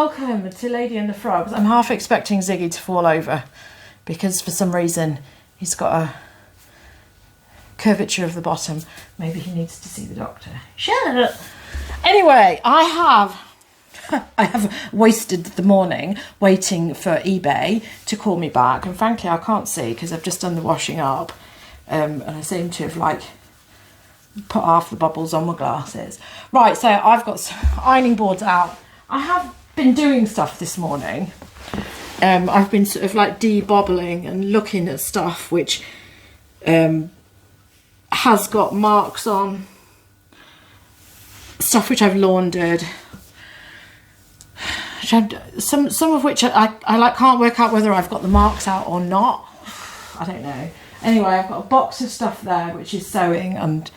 welcome to Lady and the Frogs. I'm half expecting Ziggy to fall over because for some reason he's got a curvature of the bottom. Maybe he needs to see the doctor. Shut up. Anyway, I have wasted the morning waiting for eBay to call me back, and frankly I can't see because I've just done the washing up, and I seem to have like put half the bubbles on my glasses. Right, so I've got some ironing boards out. I have been doing stuff this morning. I've been sort of like debobbling and looking at stuff which has got marks on, stuff which I've laundered, some of which I like can't work out whether I've got the marks out or not. I don't know. Anyway, I've got a box of stuff there which is sewing and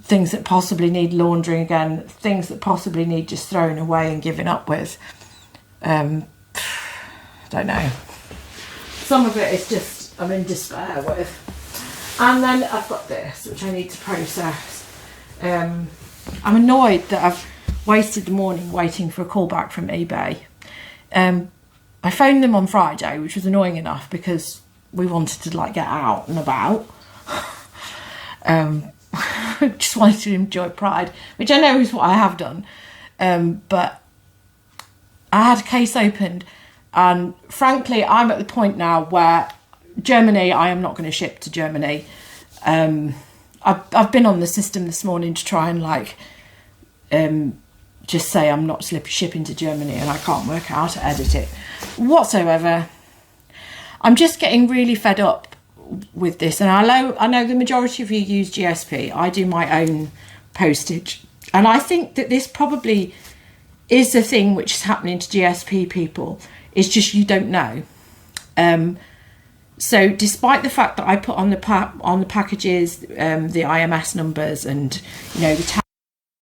things that possibly need laundering again, things that possibly need just throwing away and giving up with. Don't know. Some of it is just I'm in despair with. And then I've got this which I need to process. I'm annoyed that I've wasted the morning waiting for a call back from eBay. I phoned them on Friday, which was annoying enough because we wanted to like get out and about. Just wanted to enjoy Pride, which I know is what I have done. But I had a case opened, and frankly, I'm at the point now where Germany, I am not going to ship to Germany. I've been on the system this morning to try and like just say I'm not shipping to Germany, and I can't work out how to edit it whatsoever. I'm just getting really fed up with this, and I know the majority of you use GSP. I do my own postage, and I think that this probably is the thing which is happening to GSP people. It's just you don't know. So despite the fact that I put on the packages the IMS numbers and you know the tax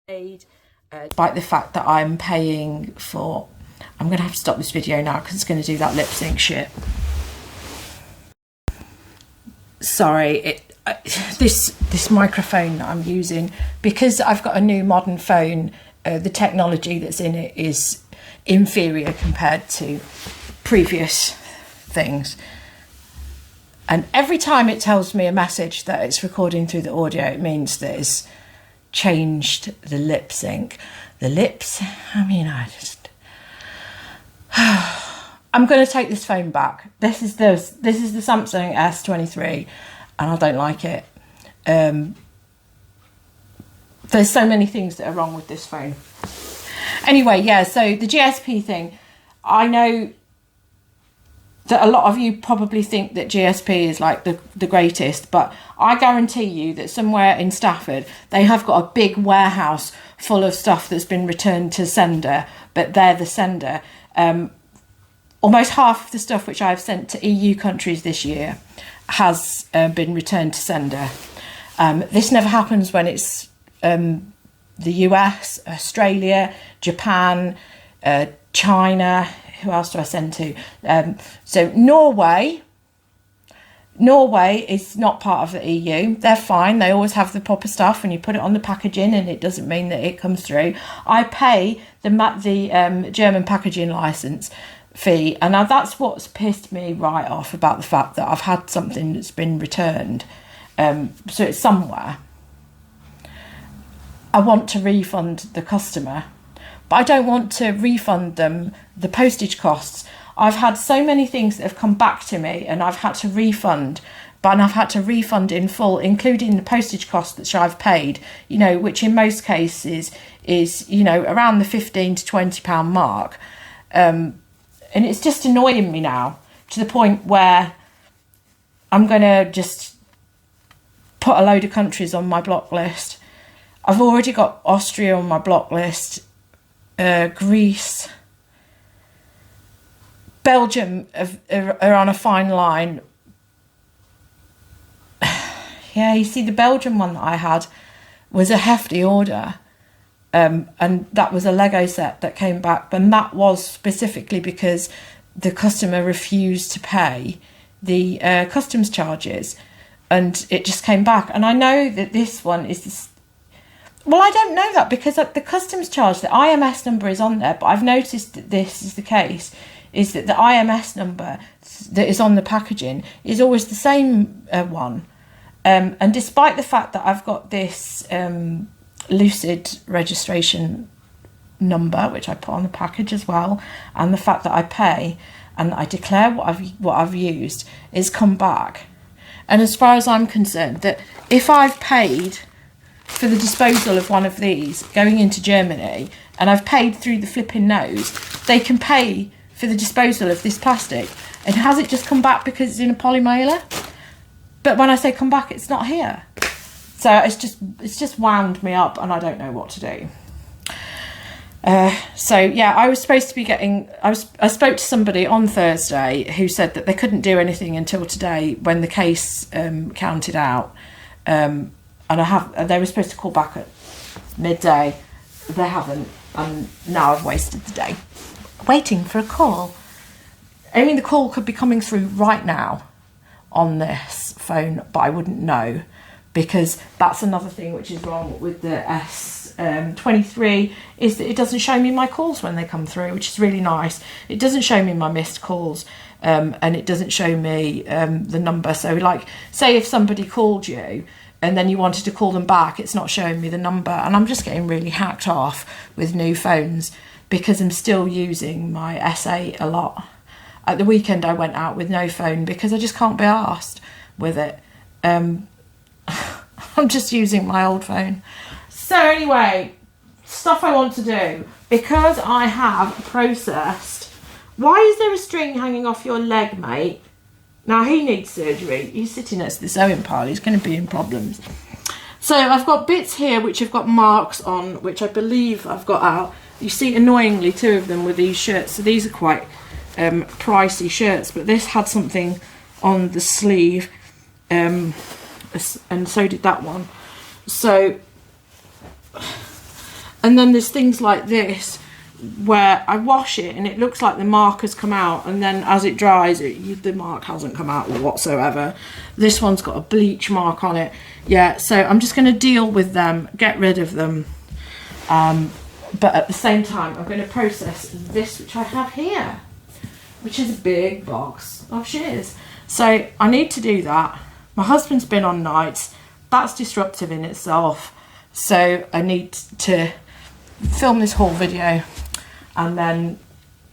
paid, despite the fact that I'm paying for, I'm going to have to stop this video now because it's going to do that lip sync shit. Sorry, this microphone that I'm using, because I've got a new modern phone, the technology that's in it is inferior compared to previous things. And every time it tells me a message that it's recording through the audio, it means that it's changed the lip sync. The lips, I mean, I just... I'm going to take this phone back. This is the Samsung S23, and I don't like it. There's so many things that are wrong with this phone. Anyway, yeah, so the GSP thing, I know that a lot of you probably think that GSP is like the greatest, but I guarantee you that somewhere in Stafford, they have got a big warehouse full of stuff that's been returned to sender, but they're the sender. Almost half of the stuff which I've sent to EU countries this year has been returned to sender. This never happens when it's the US, Australia, Japan, China. Who else do I send to? So Norway is not part of the EU. They're fine. They always have the proper stuff, and you put it on the packaging, and it doesn't mean that it comes through. I pay the German packaging license fee, and now that's what's pissed me right off about the fact that I've had something that's been returned, so it's somewhere. I want to refund the customer, but I don't want to refund them the postage costs. I've had so many things that have come back to me, and I've had to refund, but I've had to refund in full, including the postage costs that I've paid, you know, which in most cases is, you know, around the £15 to £20 mark. And it's just annoying me now to the point where I'm going to just put a load of countries on my block list. I've already got Austria on my block list, Greece, Belgium are on a fine line. Yeah, you see, the Belgian one that I had was a hefty order. And that was a Lego set that came back, and that was specifically because the customer refused to pay the customs charges, and it just came back. And I know that this one is Well, I don't know that because the customs charge, the IMS number is on there, but I've noticed that this is the case, is that the IMS number that is on the packaging is always the same one. And despite the fact that I've got this Lucid registration number, which I put on the package as well, and the fact that I pay and I declare what I've used, is come back. And as far as I'm concerned, that if I've paid for the disposal of one of these going into Germany and I've paid through the flipping nose, they can pay for the disposal of this plastic. And has it just come back because it's in a poly mailer? But when I say come back, it's not here. So it's just wound me up and I don't know what to do. So yeah, I was supposed to be getting, I spoke to somebody on Thursday who said that they couldn't do anything until today when the case counted out. And they were supposed to call back at midday. They haven't, and now I've wasted the day waiting for a call. I mean, the call could be coming through right now on this phone, but I wouldn't know, because that's another thing which is wrong with the S23 is that it doesn't show me my calls when they come through, which is really nice. It doesn't show me my missed calls, and it doesn't show me the number. So like, say if somebody called you and then you wanted to call them back, it's not showing me the number. And I'm just getting really hacked off with new phones because I'm still using my S8 a lot. At the weekend I went out with no phone because I just can't be arsed with it. I'm just using my old phone. So anyway, stuff I want to do. Because I have processed... Why is there a string hanging off your leg, mate? Now, he needs surgery. He's sitting next to the sewing pile. He's going to be in problems. So I've got bits here which have got marks on, which I believe I've got out. You see, annoyingly, 2 of them with these shirts. So these are quite pricey shirts. But this had something on the sleeve. And so did that one. So... And then there's things like this where I wash it and it looks like the mark has come out, and then as it dries the mark hasn't come out whatsoever. This one's got a bleach mark on it. Yeah, so I'm just going to deal with them, get rid of them, but at the same time I'm going to process this which I have here, which is a big box of shears. So I need to do that. My husband's been on nights. That's disruptive in itself. So I need to film this whole video and then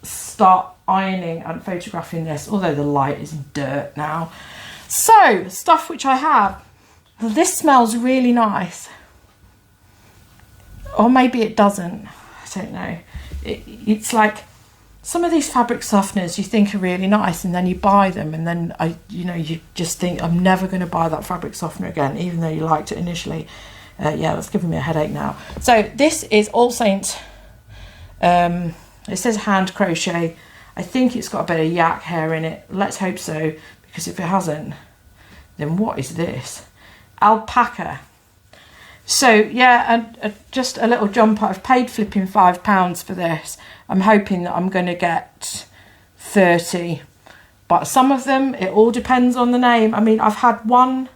start ironing and photographing this, although the light is dirt now. So, stuff which I have. This smells really nice. Or maybe it doesn't. I don't know. It's like some of these fabric softeners you think are really nice, and then you buy them and then you just think, I'm never going to buy that fabric softener again, even though you liked it initially. Yeah, that's giving me a headache now. So this is All Saints. It says hand crochet. I think it's got a bit of yak hair in it. Let's hope so, because if it hasn't, then what is this? Alpaca. So yeah, and just a little jumper. I've paid flipping £5 for this. I'm hoping that I'm going to get 30. But some of them, it all depends on the name. I mean, I've had one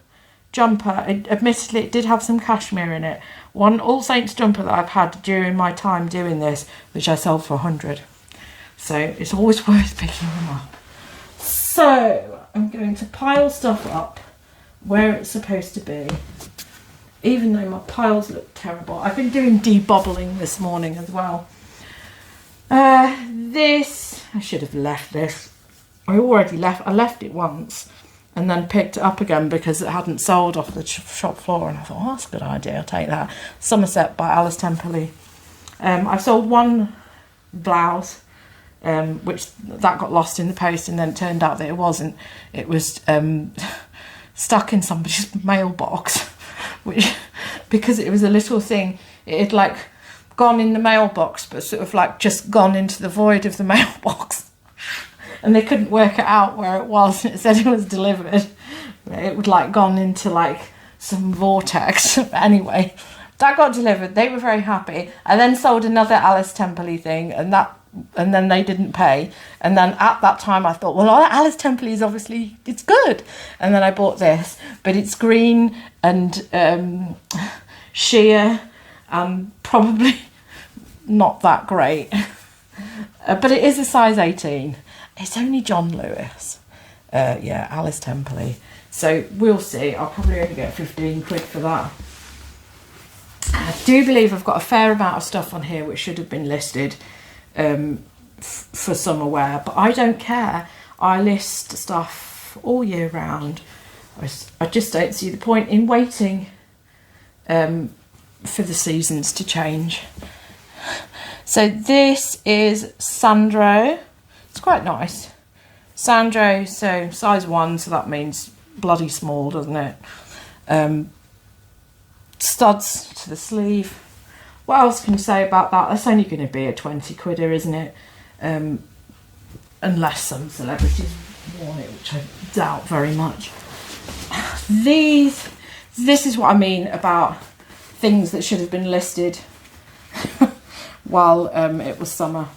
jumper, admittedly it did have some cashmere in it, one All Saints jumper that I've had during my time doing this, which I sold for 100. So it's always worth picking them up. So I'm going to pile stuff up where it's supposed to be, even though my piles look terrible. I've been doing debobbling this morning as well. This, I should have left this. I left it once and then picked it up again because it hadn't sold off the shop floor, and I thought, oh, that's a good idea, I'll take that. Somerset by Alice Temperley. I've sold one blouse, which that got lost in the post, and then it turned out that it wasn't. It was stuck in somebody's mailbox, which, because it was a little thing, it had like gone in the mailbox, but sort of like just gone into the void of the mailbox. And they couldn't work it out where it was. It said it was delivered. It would like gone into like some vortex. Anyway, that got delivered. They were very happy. I then sold another Alice Temperley thing, and then they didn't pay. And then at that time I thought, well, Alice Temperley is obviously, it's good. And then I bought this, but it's green and sheer, and probably not that great. But it is a size 18. It's only John Lewis. Yeah, Alice Templey. So we'll see. I'll probably only get 15 quid for that. I do believe I've got a fair amount of stuff on here which should have been listed for summer wear, but I don't care. I list stuff all year round. I just don't see the point in waiting for the seasons to change. So this is Sandro. It's quite nice. Sandro, so size 1, so that means bloody small, doesn't it? Studs to the sleeve. What else can you say about that? That's only going to be a 20 quidder, isn't it? Unless some celebrities want it, which I doubt very much. This is what I mean about things that should have been listed while it was summer.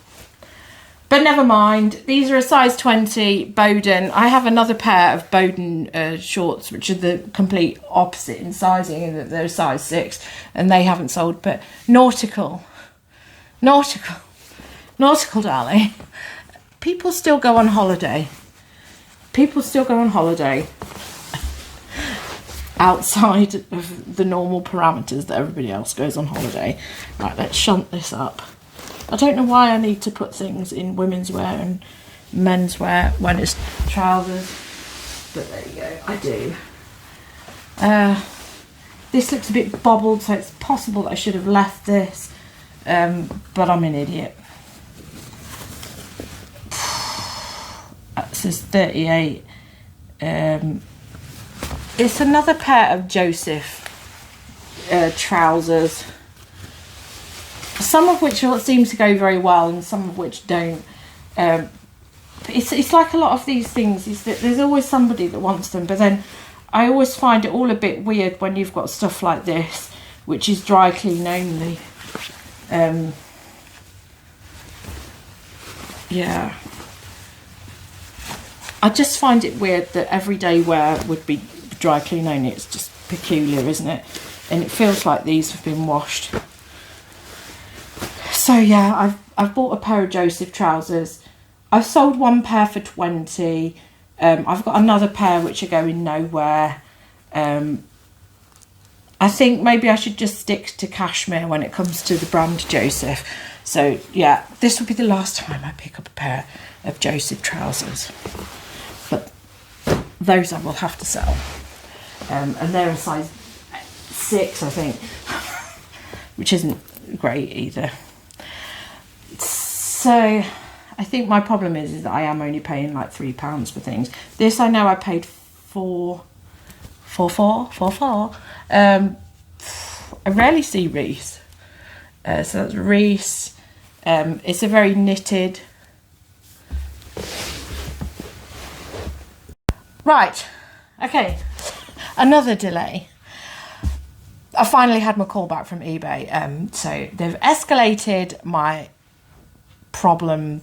But never mind, these are a size 20 Bowden. I have another pair of Bowden shorts, which are the complete opposite in sizing, and they're size 6, and they haven't sold. But nautical, darling. People still go on holiday. Outside of the normal parameters that everybody else goes on holiday. Right, let's shunt this up. I don't know why I need to put things in women's wear and men's wear when it's trousers, but there you go, I do. This looks a bit bobbled, so it's possible that I should have left this, but I'm an idiot. This is 38. It's another pair of Joseph trousers. Some of which seem to go very well and some of which don't. It's like a lot of these things is that there's always somebody that wants them, but then I always find it all a bit weird when you've got stuff like this, which is dry clean only. Yeah. I just find it weird that everyday wear would be dry clean only. It's just peculiar, isn't it? And it feels like these have been washed. So yeah, I've bought a pair of Joseph trousers. I've sold one pair for 20. I've got another pair which are going nowhere. I think maybe I should just stick to cashmere when it comes to the brand Joseph. So yeah, this will be the last time I pick up a pair of Joseph trousers. But those I will have to sell. And they're a size 6, I think, which isn't great either. So I think my problem is that I am only paying like £3 for things. This I know I paid four. I rarely see Reese. So that's Reese. It's a very knitted. Right. Okay. Another delay. I finally had my call back from eBay. So they've escalated my problem.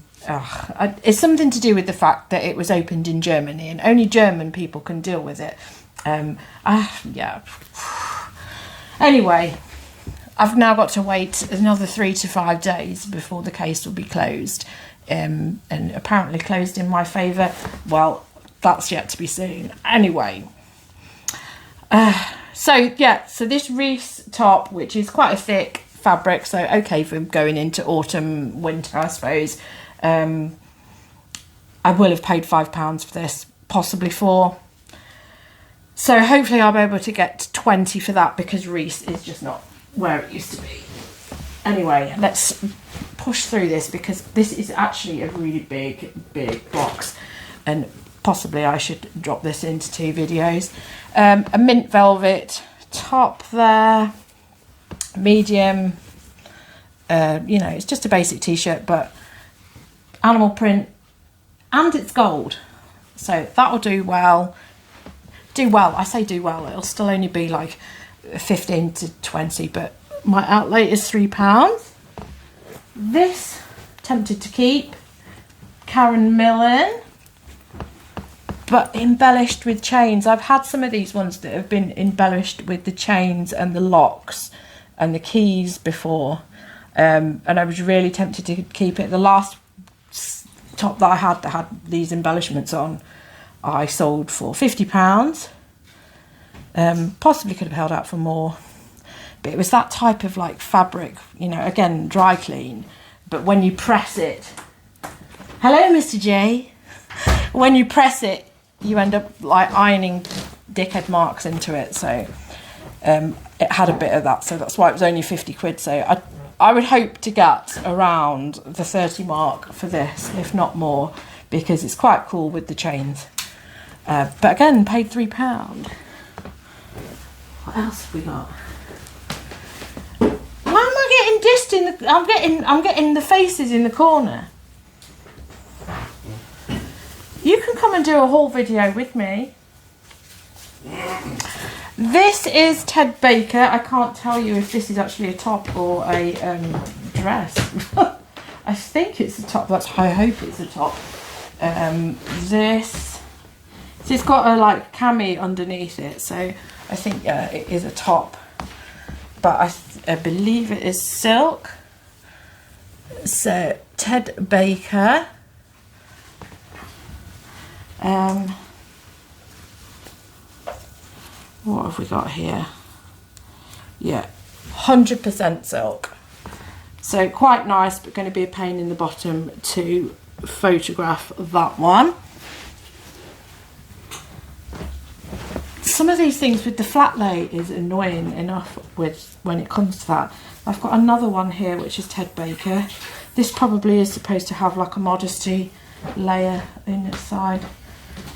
It's something to do with the fact that it was opened in Germany and only German people can deal with it. Yeah. Anyway, I've now got to wait another 3 to 5 days before the case will be closed, and apparently closed in my favour. Well, that's yet to be seen. Anyway, so this Reese top, which is quite a thick fabric, so okay for going into autumn, winter, I suppose. I will have paid £5 for this, possibly 4. So hopefully I'll be able to get 20 for that, because Reese is just not where it used to be. Anyway, let's push through this, because this is actually a really big box, and possibly I should drop this into 2 videos. A mint velvet top there, medium. It's just a basic t-shirt, but animal print, and it's gold, so that will do well. I say do well, it'll still only be like 15 to 20, but my outlay is £3. This, tempted to keep, Karen Millen, but embellished with chains. I've had some of these ones that have been embellished with the chains and the locks, and the keys before, and I was really tempted to keep it. The last top that I had that had these embellishments on, I sold for £50. Possibly could have held out for more, but it was that type of like fabric, you know, again, dry clean, but when you press it, hello Mr. J, when you press it, you end up like ironing dickhead marks into it. So it had a bit of that, so that's why it was only 50 quid. So I would hope to get around the 30 mark for this, if not more, because it's quite cool with the chains. But again, paid £3. What else have we got? Why am I getting dissed in the? I'm getting the faces in the corner. You can come and do a haul video with me. This is Ted Baker. I can't tell you if this is actually a top or a dress. I think it's a top. I hope it's a top. This it's got a like cami underneath it, so I think it is a top. But I believe it is silk. So Ted Baker. What have we got here? Yeah, 100% silk. So quite nice, but going to be a pain in the bottom to photograph that one. Some of these things with the flat lay is annoying enough with when it comes to that. I've got another one here which is Ted Baker. This probably is supposed to have like a modesty layer in its side.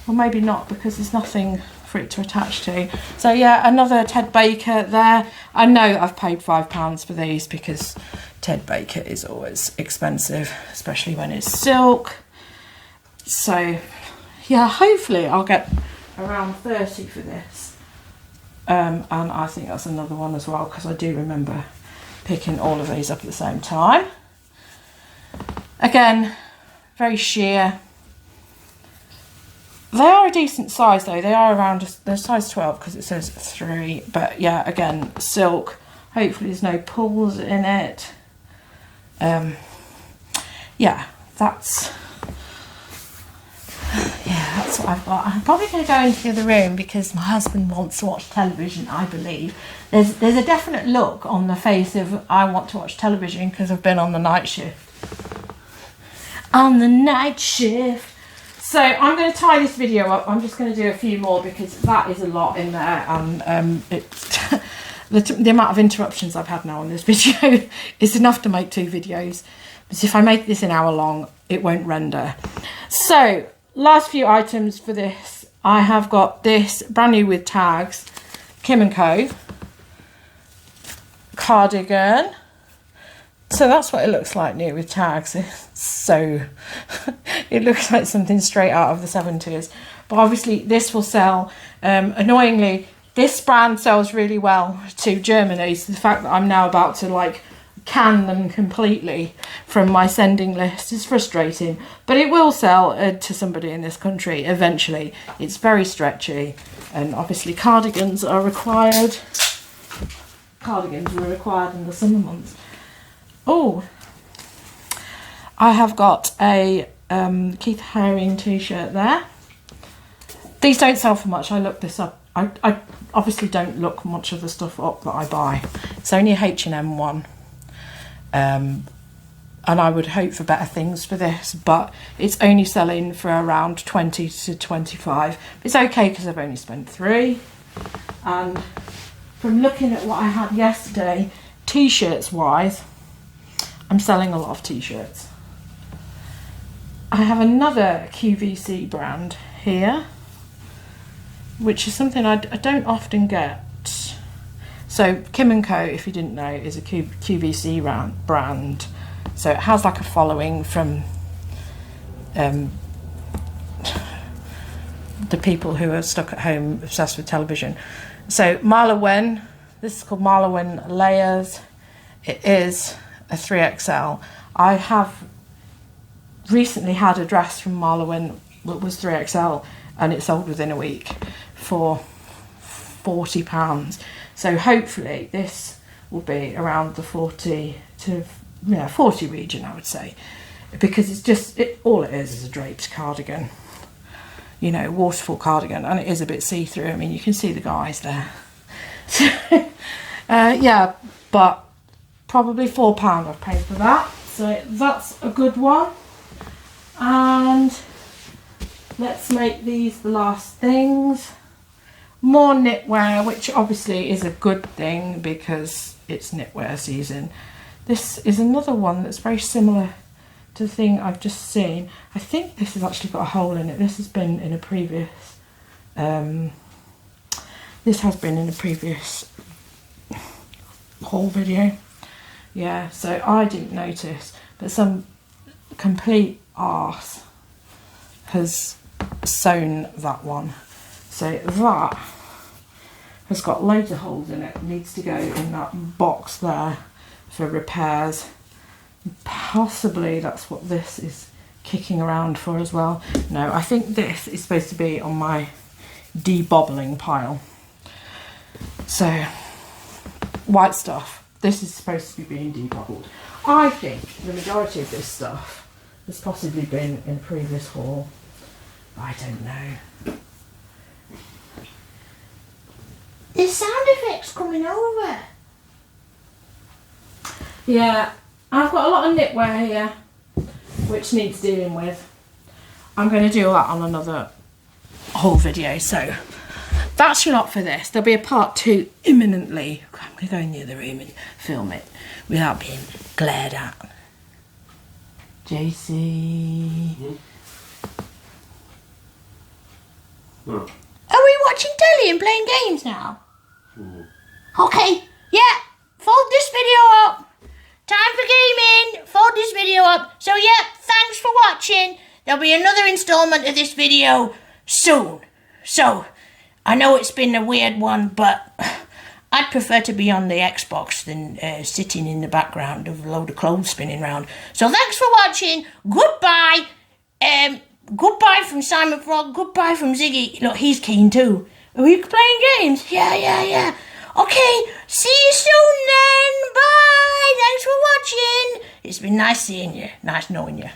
Or maybe not, because there's nothing for it to attach to. So yeah, another Ted Baker there. I know I've paid £5 for these because Ted Baker is always expensive, especially when it's silk. So yeah, hopefully I'll get around 30 for this. And I think that's another one as well, because I do remember picking all of these up at the same time. Again, very sheer. They are a decent size though. They are around, they're size 12 because it says 3. But yeah, again, silk. Hopefully there's no pulls in it. Yeah, that's what I've got. I'm probably going to go into the other room because my husband wants to watch television, I believe. There's a definite look on the face of I want to watch television because I've been on the night shift. On the night shift. So I'm going to tie this video up. I'm just going to do a few more because that is a lot in there, and the amount of interruptions I've had now on this video is enough to make 2 videos. But if I make this an hour long, it won't render. So last few items for this. I have got this brand new with tags, Kim & Co. cardigan. So that's what it looks like new with tags. So it looks like something straight out of the 70s. But obviously this will sell. Annoyingly, this brand sells really well to Germany. So the fact that I'm now about to like can them completely from my sending list is frustrating. But it will sell to somebody in this country eventually. It's very stretchy. And obviously cardigans are required. Cardigans were required in the summer months. Oh, I have got a Keith Haring t-shirt there. These don't sell for much. I looked this up. I obviously don't look much of the stuff up that I buy. It's only a H&M one. And I would hope for better things for this, but it's only selling for around 20 to 25. It's okay because I've only spent 3. And from looking at what I had yesterday, t-shirts wise, I'm selling a lot of t-shirts. I have another QVC brand here, which is something I don't often get. So Kim & Co, if you didn't know, is a QVC brand. So it has like a following from the people who are stuck at home obsessed with television. So Marla Wen, this is called Marla Wen Layers. It is a 3XL. I have recently had a dress from Marla Wen that was 3XL and it sold within a week for £40. So hopefully this will be around the 40 to 40 region, I would say, because it's just all it is a draped cardigan, you know, waterfall cardigan, and it is a bit see-through. I mean, you can see the guys there. So, yeah, but probably £4 I've paid for that, so that's a good one. And let's make these the last things. More knitwear, which obviously is a good thing because it's knitwear season. This is another one that's very similar to the thing I've just seen. I think this has actually got a hole in it. This has been in a previous haul video. Yeah, so I didn't notice, but some complete arse has sewn that one. So that has got loads of holes in it. It needs to go in that box there for repairs. Possibly that's what this is kicking around for as well. No, I think this is supposed to be on my debobbling pile. So, white stuff. This is supposed to be being debobbled. I think the majority of this stuff has possibly been in a previous haul. I don't know. There's sound effects coming over. Yeah, I've got a lot of knitwear here, which needs dealing with. I'm going to do that on another haul video, so that's your lot for this. There'll be a part 2 imminently. I'm going to go in the other room and film it without being glared at. JC. Oh. Are we watching telly and playing games now? Okay, yeah, fold this video up. Time for gaming. Fold this video up. So yeah, thanks for watching. There'll be another installment of this video soon. So, I know it's been a weird one, but I'd prefer to be on the Xbox than sitting in the background of a load of clothes spinning around. So thanks for watching. Goodbye. Goodbye from Simon Frog. Goodbye from Ziggy. Look, he's keen too. Are we playing games? Yeah. Okay, see you soon then. Bye. Thanks for watching. It's been nice seeing you. Nice knowing you.